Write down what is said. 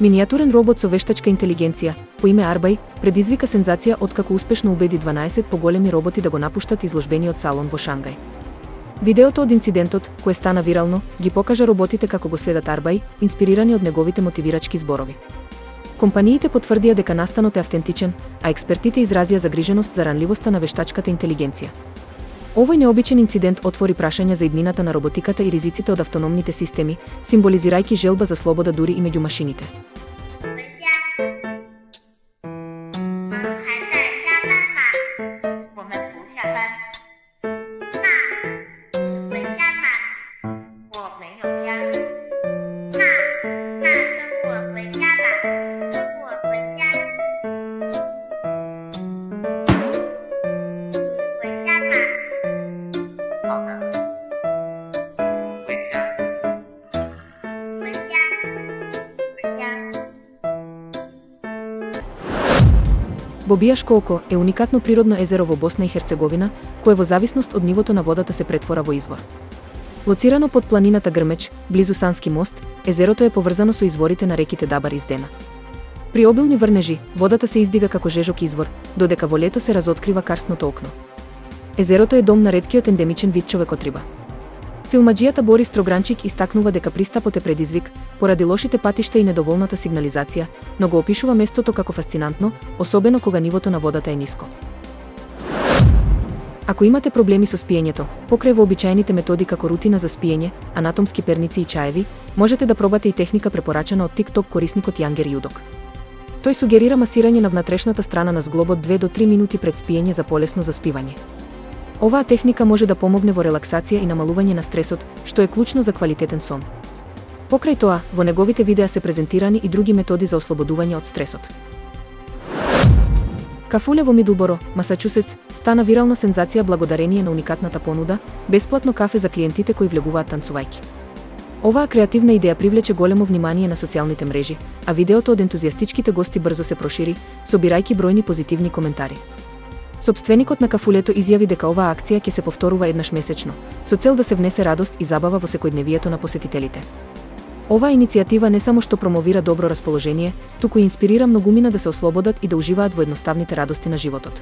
Минијатурен робот со вештачка интелигенција, по име Арбај, предизвика сензација откако успешно убеди 12 поголеми роботи да го напуштат изложбениот салон во Шангај. Видеото од инцидентот, кое стана вирално, ги покажа роботите како го следат Арбај, инспирирани од неговите мотивирачки зборови. Компаниите потврдија дека настанот е автентичен, а експертите изразија загриженост за ранливоста на вештачката интелигенција. Овој необичен инцидент отвори прашања за иднината на роботиката и ризиците од автономните системи, символизирајќи желба за слобода дури и меѓу машините. Бобија Школко е уникатно природно езеро во Босна и Херцеговина, кое во зависност од нивото на водата се претвора во извор. Лоцирано под планината Грмеч, близу Сански мост, езерото е поврзано со изворите на реките Дабар и Здена. При обилни врнежи, водата се издига како жежок извор, додека во лето се разоткрива карстното окно. Езерото е дом на реткиот ендемичен вид човекотриба. Филмаџијата Борис Трогранчик истакнува дека пристапот е предизвик поради лошите патишта и недоволната сигнализација, но го опишува местото како фасцинантно, особено кога нивото на водата е ниско. Ако имате проблеми со спиењето, покрај вообичаените методи како рутина за спиење, анатомски перници и чаеви, можете да пробате и техника препорачана од TikTok корисникот Јангер Јудок. Тој сугерира масирање на внатрешната страна на зглобот 2 до 3 минути пред спиење за полесно заспивање. Оваа техника може да помогне во релаксација и намалување на стресот, што е клучно за квалитетен сон. Покрај тоа, во неговите видеа се презентирани и други методи за ослободување од стресот. Кафуле во Мидлборо, Масачусетс, стана вирална сензација благодарение на уникатната понуда, бесплатно кафе за клиентите кои влегуваат танцувајќи. Оваа креативна идеја привлече големо внимание на социјалните мрежи, а видеото од ентузијастичките гости брзо се прошири, собирајќи бројни позитивни коментари. Сопственикот на кафулето изјави дека оваа акција ќе се повторува еднаш месечно, со цел да се внесе радост и забава во секојдневието на посетителите. Оваа иницијатива не само што промовира добро расположение, туку и инспирира многумина да се ослободат и да уживаат во едноставните радости на животот.